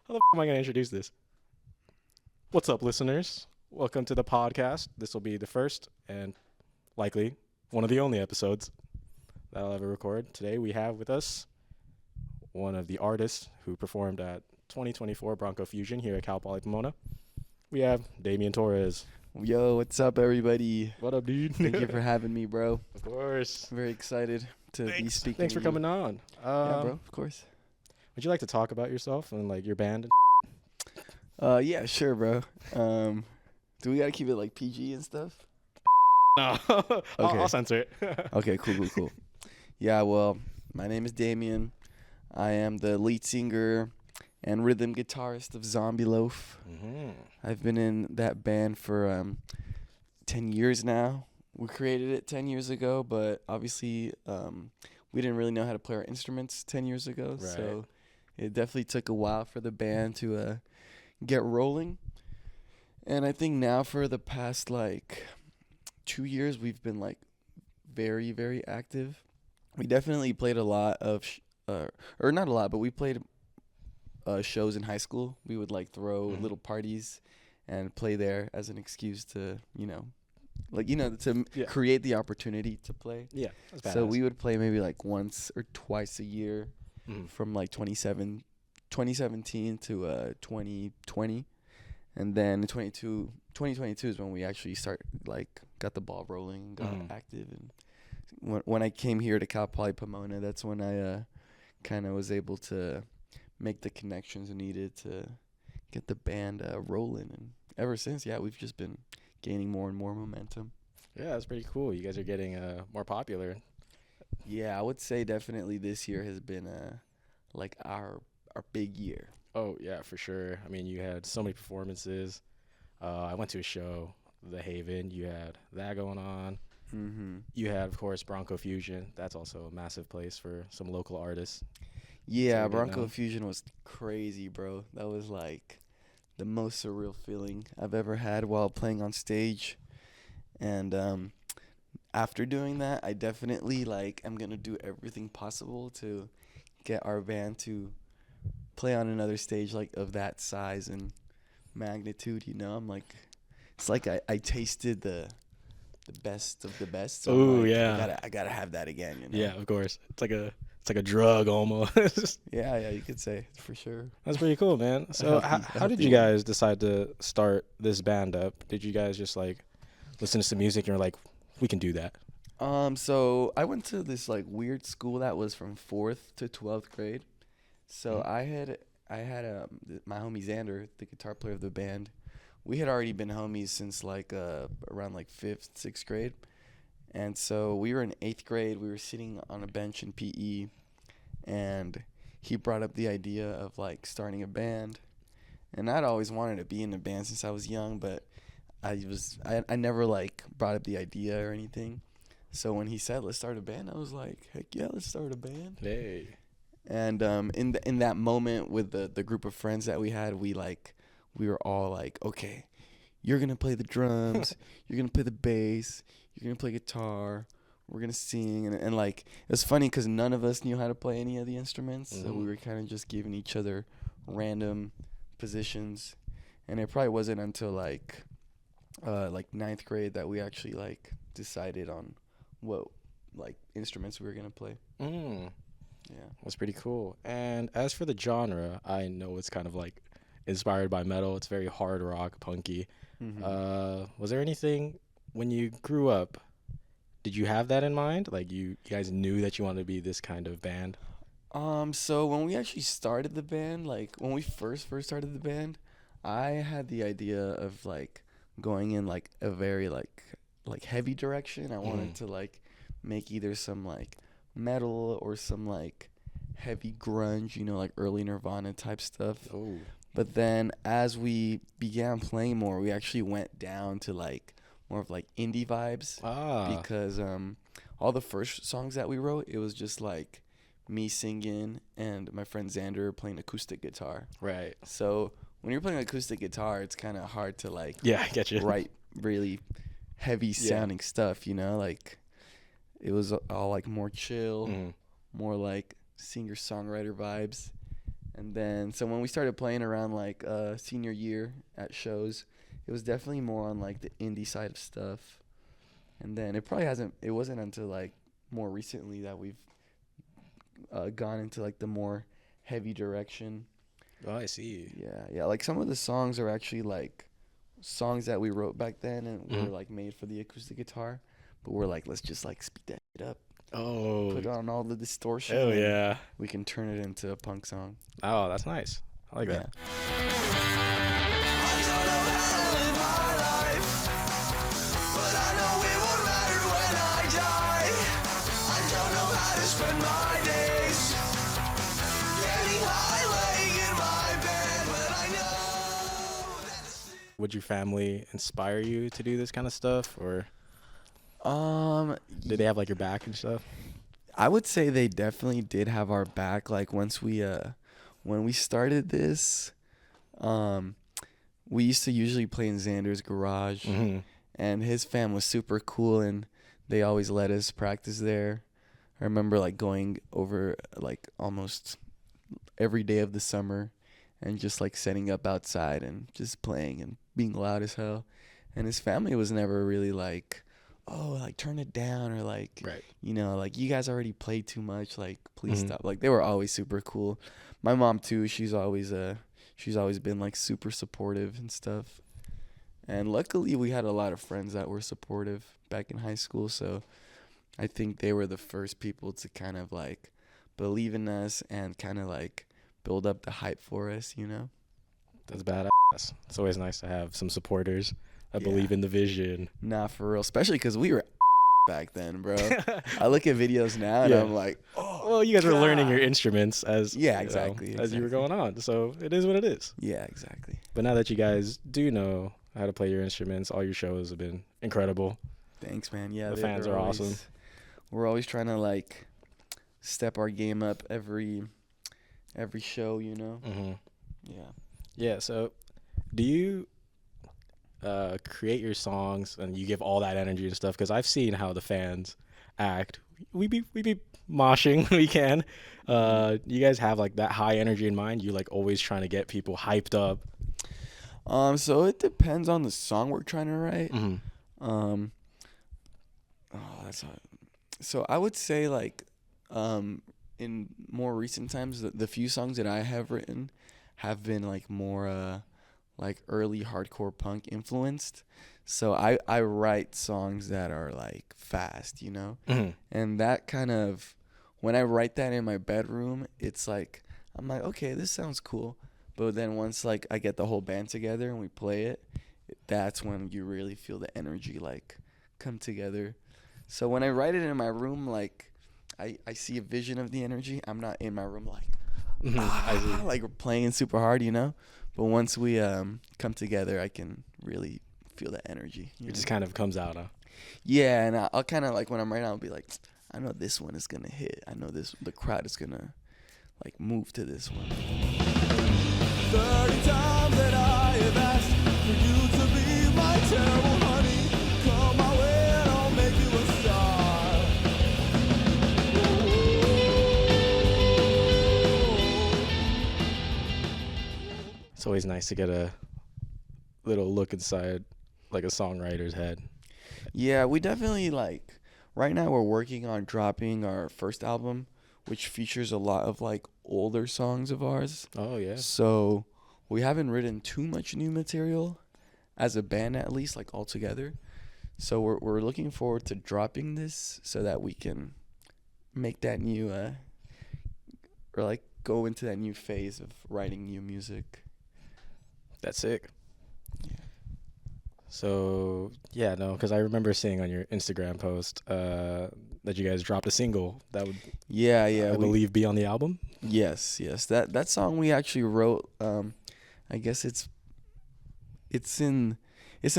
How the am I going to introduce this? What's up, listeners? Welcome to the podcast. This will be the first and likely one of the only episodes that I'll ever record. Today we have with us one of the artists who performed at 2024 Bronco Fusion here at Cal Poly Pomona. We have Damian Torres. Yo, what's up, everybody? What up, dude? Thank you for having me, bro. Of course. I'm very excited to be speaking. Thanks for coming on. Yeah, bro, of course. Would you like to talk about yourself and like your band? Yeah, sure, bro. Do we gotta keep it like PG and stuff? No. I'll censor it. Okay, cool. Yeah, well, my name is Damian. I am the lead singer and rhythm guitarist of ZOMBIELOAF. Mm-hmm. I've been in that band for 10 years now. We created it 10 years ago, but obviously we didn't really know how to play our instruments 10 years ago. Right. So it definitely took a while for the band to get rolling. And I think now for the past 2 years, we've been very, very active. We definitely played a lot of, or not a lot, but we played shows in high school. We would throw little parties and play there as an excuse to, create the opportunity to play. Yeah, that's badass. So we would play maybe once or twice a year from 2017 to 2020. And then 2022 is when we actually got the ball rolling, got active. And when I came here to Cal Poly Pomona, that's when I kind of was able to make the connections needed to get the band rolling. And ever since, we've just been gaining more and more momentum. Yeah, that's pretty cool. You guys are getting more popular. Yeah, I would say definitely this year has been our big year. Oh, yeah, for sure. I mean, you had so many performances. I went to a show, The Haven. You had that going on. Mm-hmm. You had, of course, Bronco Fusion. That's also a massive place for some local artists. Yeah, Bronco Fusion was crazy, bro. That was the most surreal feeling I've ever had while playing on stage. And after doing that, I definitely am going to do everything possible to get our band to play on another stage of that size and magnitude, I'm it's I tasted the best of the best. So oh, yeah. I gotta have that again, Yeah, of course. It's like a drug almost. Yeah, you could say for sure. That's pretty cool, man. So how did you guys decide to start this band up? Did you guys just listen to some music and you're like, we can do that? So I went to this weird school that was from 4th to 12th grade. So I had my homie Xander, the guitar player of the band. We had already been homies since around 5th, 6th grade. And so we were in 8th grade. We were sitting on a bench in PE, and he brought up the idea of starting a band. And I'd always wanted to be in a band since I was young, but I never brought up the idea or anything. So when he said, let's start a band, I was like, heck yeah, let's start a band. Hey. And in that moment with the group of friends that we had, we were all okay, you're gonna play the drums, you're gonna play the bass, you're gonna play guitar, we're gonna sing, and it was funny because none of us knew how to play any of the instruments, so we were kind of just giving each other random positions, and it probably wasn't until 9th grade that we actually decided on what instruments we were gonna play. Yeah, that's pretty cool. And as for the genre, I know it's kind of inspired by metal. It's very hard rock, punky. Was there anything when you grew up? Did you have that in mind? You guys knew that you wanted to be this kind of band? So when we actually started the band, when we first started the band, I had the idea of going in a very heavy direction. I wanted to make either some metal or some heavy grunge, early Nirvana type stuff. Oh. But then as we began playing more, we actually went down to more of indie vibes. Because all the first songs that we wrote, it was just me singing and my friend Xander playing acoustic guitar. Right. So when you're playing acoustic guitar, it's kind of hard to I get you. write really heavy sounding stuff, it was all more chill, more singer-songwriter vibes. And then so when we started playing around like senior year at shows, it was definitely more on like the indie side of stuff. And then it wasn't until like more recently that we've gone into like the more heavy direction. Oh, I see. Yeah. Like some of the songs are actually like songs that we wrote back then and were like made for the acoustic guitar, but we're like, let's just like speed that shit up. Oh. Put on all the distortion. Oh yeah. We can turn it into a punk song. Oh, that's nice. I like that. Would your family inspire you to do this kind of stuff, or did they have like your back and stuff? I would say they definitely did have our back. Like once when we started this, we used to usually play in Xander's garage, and his fam was super cool, and they always let us practice there. I remember like going over like almost every day of the summer and just like setting up outside and just playing and being loud as hell. And his family was never really like, oh, like turn it down, or like, right, you know, like you guys already played too much, like please stop. Like they were always super cool. My mom too, she's always been like super supportive and stuff. And luckily we had a lot of friends that were supportive back in high school, so I think they were the first people to kind of like believe in us and kind of like build up the hype for us, you know? That's badass. It's always nice to have some supporters that believe in the vision. Nah, for real. Especially because we were back then, bro. I look at videos now and I'm like, oh, well, you guys were learning your instruments as exactly. As you were going on. So it is what it is. Yeah, exactly. But now that you guys do know how to play your instruments, all your shows have been incredible. Thanks, man. Yeah, the fans are awesome. We're always trying to like step our game up every show, you know? Yeah. So do you create your songs and you give all that energy and stuff? Because I've seen how the fans act. We be moshing when we can. You guys have like that high energy in mind? You like always trying to get people hyped up? So it depends on the song we're trying to write. That's hard. So I would say like in more recent times, the few songs that I have written have been like more like early hardcore punk influenced. So I write songs that are like fast, you know? And that kind of, when I write that in my bedroom, it's like, I'm like, okay, this sounds cool. But then once like I get the whole band together and we play it, that's when you really feel the energy like come together. So when I write it in my room, like I see a vision of the energy. I'm not in my room like like playing super hard, you know? But once we come together, I can really feel that energy. It just kind of comes out, huh? Yeah, and I'll kind of like when I'm writing, I'll be like, I know this one is gonna hit. I know the crowd is gonna like move to this one. 30 times that I have asked for you to be my terrible honey. Come my way and I'll make you a star. It's always nice to get a little look inside like a songwriter's head. Yeah, we definitely like, right now we're working on dropping our first album, which features a lot of like older songs of ours. Oh yeah. So we haven't written too much new material as a band, at least like all together. So we're looking forward to dropping this so that we can make that new or like go into that new phase of writing new music. That's sick. Yeah. So yeah, no, because I remember seeing on your Instagram post that you guys dropped a single that would I believe be on the album. Yes. That song we actually wrote. I guess it's an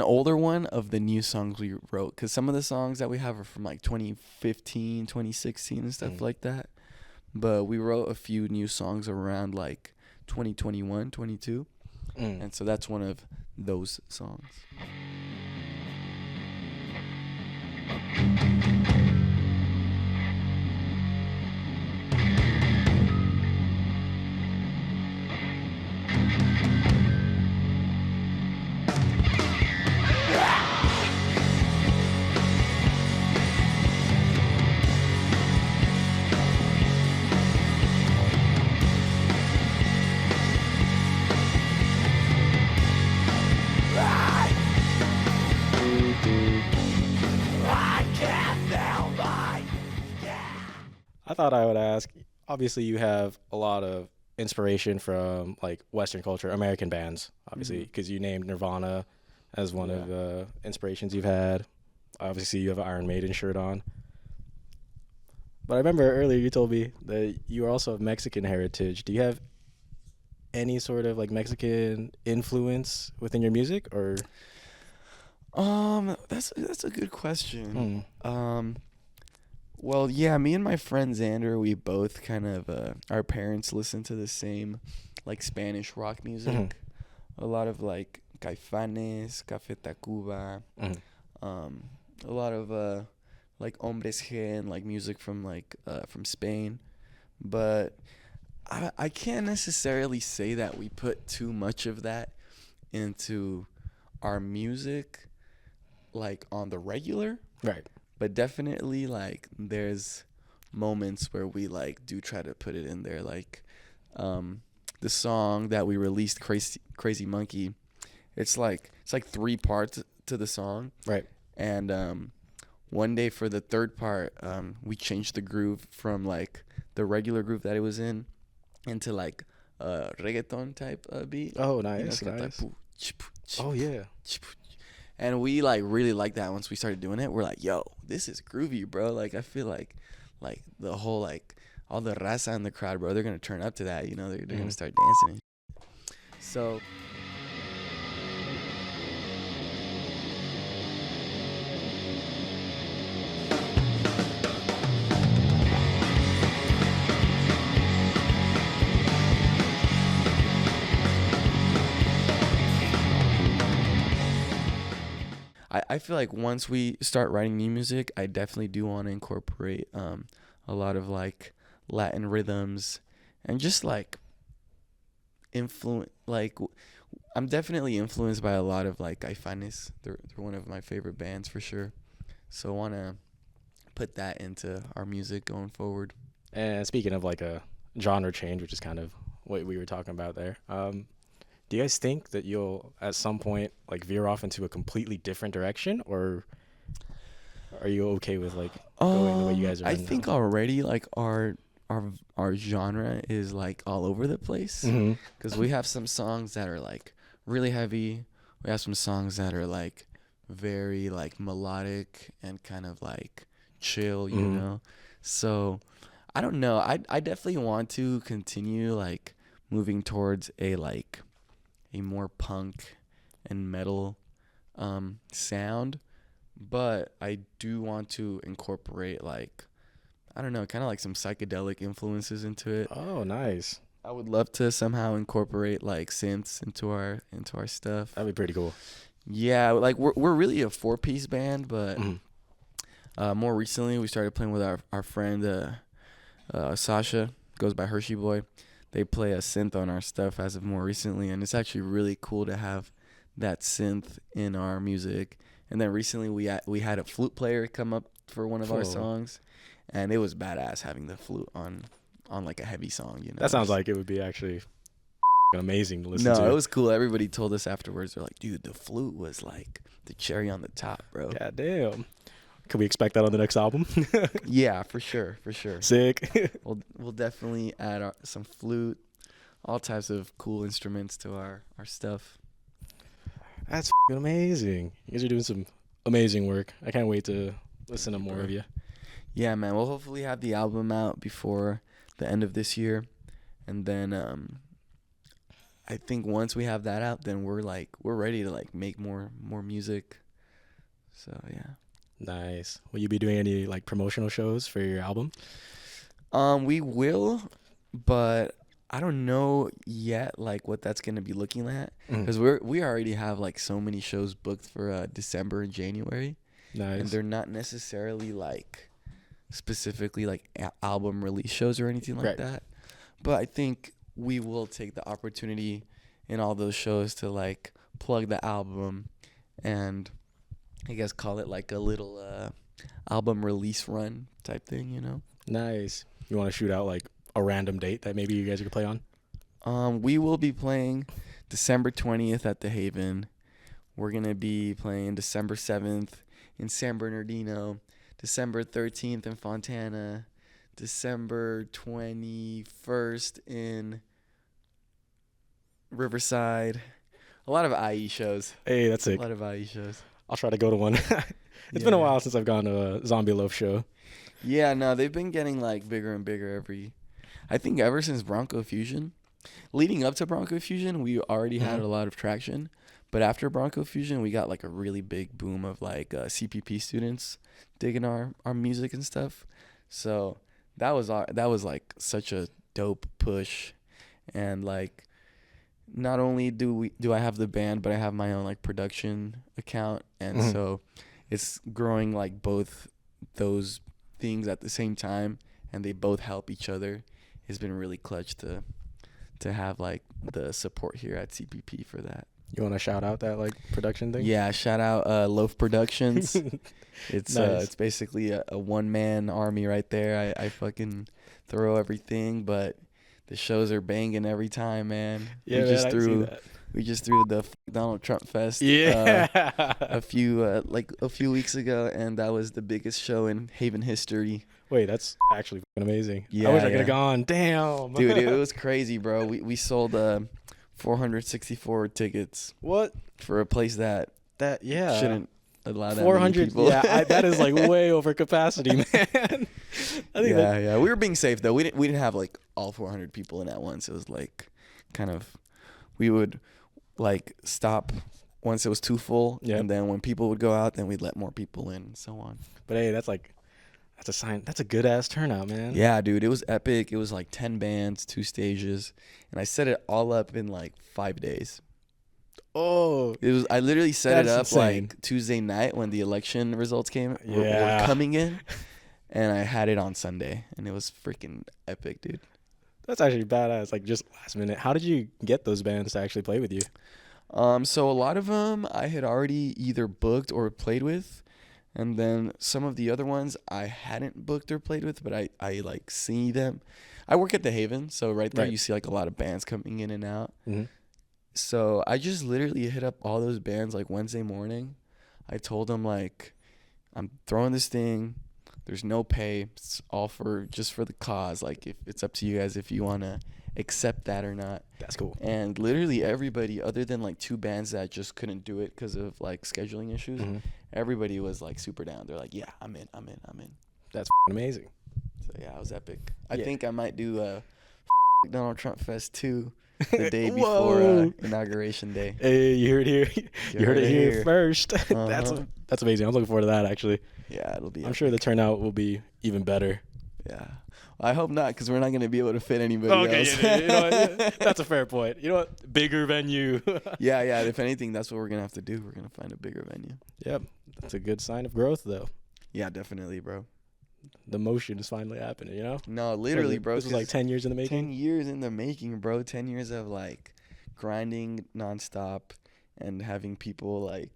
older one of the new songs we wrote, because some of the songs that we have are from like 2015, 2016 and stuff like that. But we wrote a few new songs around like 2021, 22. And so that's one of those songs. thought I would ask. Obviously, you have a lot of inspiration from like Western culture, American bands, obviously, because you named Nirvana as one of the inspirations you've had. Obviously, you have an Iron Maiden shirt on. But I remember earlier you told me that you are also of Mexican heritage. Do you have any sort of like Mexican influence within your music, or? That's a good question. Well, yeah, me and my friend Xander, we both kind of our parents listen to the same like Spanish rock music. A lot of like Caifanes, Café Tacuba, a lot of like Hombres G and like music from Spain. But I can't necessarily say that we put too much of that into our music like on the regular. Right. But definitely like there's moments where we like do try to put it in there, like the song that we released, Crazy Monkey. It's like 3 parts to the song. Right. And one day for the third part, we changed the groove from like the regular groove that it was in into like a reggaeton type beat. Oh, nice. You know, nice. Like, oh yeah. And we like really liked that once we started doing it. We're like, yo, this is groovy, bro. Like I feel like the whole like all the raza in the crowd, bro, they're gonna turn up to that. You know, they're gonna start dancing. So. I feel like once we start writing new music, I definitely do want to incorporate a lot of like Latin rhythms and just like I'm definitely influenced by a lot of like Caifanes. They're one of my favorite bands for sure. So I want to put that into our music going forward. And speaking of like a genre change, which is kind of what we were talking about there, do you guys think that you'll at some point like veer off into a completely different direction, or are you okay with like going the way you guys are? I think already like our genre is like all over the place, because we have some songs that are like really heavy. We have some songs that are like very like melodic and kind of like chill, you know. So I don't know. I definitely want to continue like moving towards a more punk and metal sound, but I do want to incorporate like, I don't know, kind of like some psychedelic influences into it. Oh, nice. I would love to somehow incorporate like synths into our stuff. That'd be pretty cool. Yeah, like we're really a 4-piece band, but more recently we started playing with our friend Sasha, goes by Hershey Boy. They play a synth on our stuff as of more recently, and it's actually really cool to have that synth in our music. And then recently we had a flute player come up for one of our songs, and it was badass having the flute on like a heavy song, you know. That sounds like it would be actually amazing to listen to. No, it was cool. Everybody told us afterwards, they're like, dude, the flute was like the cherry on the top, bro. God damn. Could we expect that on the next album? Yeah, for sure. Sick. We'll definitely add some flute, all types of cool instruments to our stuff. That's amazing. You guys are doing some amazing work. I can't wait to listen to more of you. Yeah, man. We'll hopefully have the album out before the end of this year, and then I think once we have that out, then we're ready to like make more music. So yeah. Nice. Will you be doing any like promotional shows for your album? We will, but I don't know yet like what that's gonna be looking at, because we already have like so many shows booked for December and January. Nice. And they're not necessarily like specifically like album release shows or anything like that. But I think we will take the opportunity in all those shows to like plug the album and I guess call it like a little album release run type thing, you know? Nice. You want to shoot out like a random date that maybe you guys could play on? We will be playing December 20th at the Haven. We're going to be playing December 7th in San Bernardino, December 13th in Fontana, December 21st in Riverside. A lot of IE shows. Hey, that's sick. A lot of IE shows. I'll try to go to one. It's been a while since I've gone to a ZOMBIELOAF show. Yeah, no, they've been getting like bigger and bigger I think ever since Bronco Fusion. Leading up to Bronco Fusion, we already had a lot of traction. But after Bronco Fusion, we got like a really big boom of like CPP students digging our music and stuff. So that was like such a dope push. And like, not only do I have the band, but I have my own like production account, and so it's growing like both those things at the same time, and they both help each other. It's been really clutch to have like the support here at CPP for that. You want to shout out that like production thing? Yeah, shout out Loaf Productions. It's Nice. It's basically a one man army right there. I fucking throw everything, but the shows are banging every time, man. Yeah, We just threw the Donald Trump Fest a few weeks ago, and that was the biggest show in Haven history. Wait, that's actually fucking amazing. Yeah, I wish I could have gone. Damn. Dude, it was crazy, bro. We sold 464 tickets. What? For a place that shouldn't allow that 400 many people. Yeah, that is like way over capacity, man. I think yeah. We were being safe though. We didn't have like all 400 people in at once. It was like kind of, we would like stop once it was too full, and then when people would go out, then we'd let more people in and so on. But hey, that's a sign. That's a good ass turnout, man. Yeah, dude, it was epic. It was like 10 bands, 2 stages, and I set it all up in like 5 days. Oh, I literally set it up insane. like Tuesday night when the election results were coming in, and I had it on Sunday, and it was freaking epic, dude. That's actually badass. Like just last minute. How did you get those bands to actually play with you? So a lot of them I had already either booked or played with, and then some of the other ones I hadn't booked or played with, but I like see them. I work at the Haven, so right there you see like a lot of bands coming in and out. So I just literally hit up all those bands like Wednesday morning. I told them like, I'm throwing this thing. There's no pay. It's all just for the cause. Like if it's up to you guys if you want to accept that or not. That's cool. And literally everybody, other than like 2 bands that just couldn't do it because of like scheduling issues, everybody was like super down. They're like, yeah, I'm in. That's amazing. So yeah, it was epic. I think I might do Donald Trump Fest 2 the day before Inauguration Day. Hey, you heard it here. You heard it here first. That's amazing. I'm looking forward to that actually. Yeah, it'll be. I'm sure the turnout will be even better. Yeah. I hope not, because we're not going to be able to fit anybody else. Yeah, you know what? That's a fair point. You know what? Bigger venue. Yeah. If anything, that's what we're going to have to do. We're going to find a bigger venue. Yep. That's a good sign of growth, though. Yeah, definitely, bro. The motion is finally happening, you know? No, literally, bro. This was like 10 years in the making? 10 years in the making, bro. 10 years of, like, grinding nonstop and having people, like,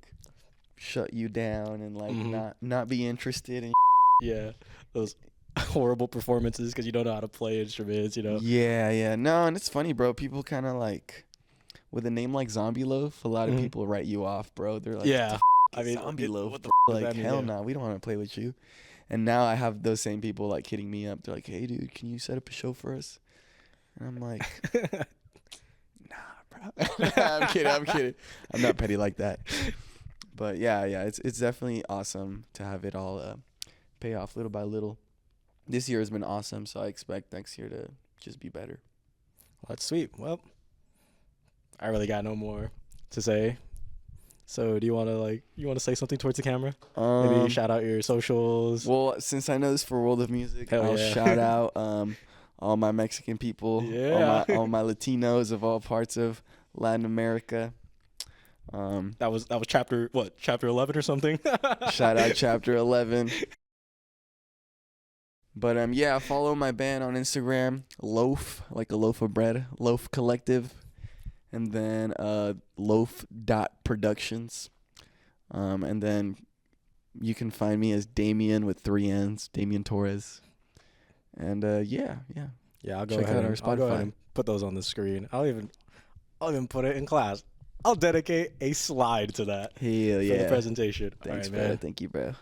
shut you down and, like, not be interested in Yeah. Those horrible performances because you don't know how to play instruments, you know? Yeah. No, and it's funny, bro. People kind of, like, with a name like ZOMBIELOAF, a lot of people write you off, bro. They're like, yeah. I mean, ZOMBIELOAF. Like, hell no, we don't want to play with you. And now I have those same people like hitting me up. They're like, "Hey, dude, can you set up a show for us?" And I'm like, "Nah, bro." I'm kidding. I'm not petty like that. But yeah, it's definitely awesome to have it all pay off little by little. This year has been awesome, so I expect next year to just be better. Well, that's sweet. Well, I really got no more to say. So do you want to say something towards the camera? Maybe shout out your socials. Well, since I know this for World of Music, I'll shout out all my Mexican people, all my Latinos of all parts of Latin America. That was chapter 11 or something? Shout out chapter 11. But yeah, follow my band on Instagram, Loaf, like a loaf of bread, Loaf Collective. And then loaf.productions. And then you can find me as Damian with 3 N's, Damian Torres. And yeah. Yeah, I'll go ahead and put those on the screen. I'll even put it in class. I'll dedicate a slide to that. Hell for yeah. the presentation. Thanks, all right, bro. man. Thank you, bro.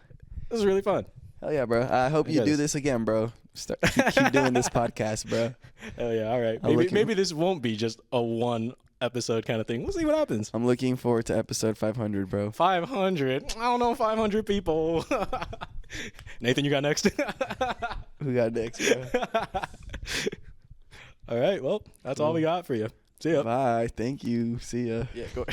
This was really fun. Hell yeah, bro. I hope you do Yes. this again, bro. Keep doing this podcast, bro. Hell yeah! All right, I'm maybe this won't be just a one episode kind of thing. We'll see what happens. I'm looking forward to episode 500, bro. 500. I don't know, 500 people. Nathan, you got next. Who got next, bro? All right. Well, that's all we got for you. See ya. Bye. Thank you. See ya. Yeah, go.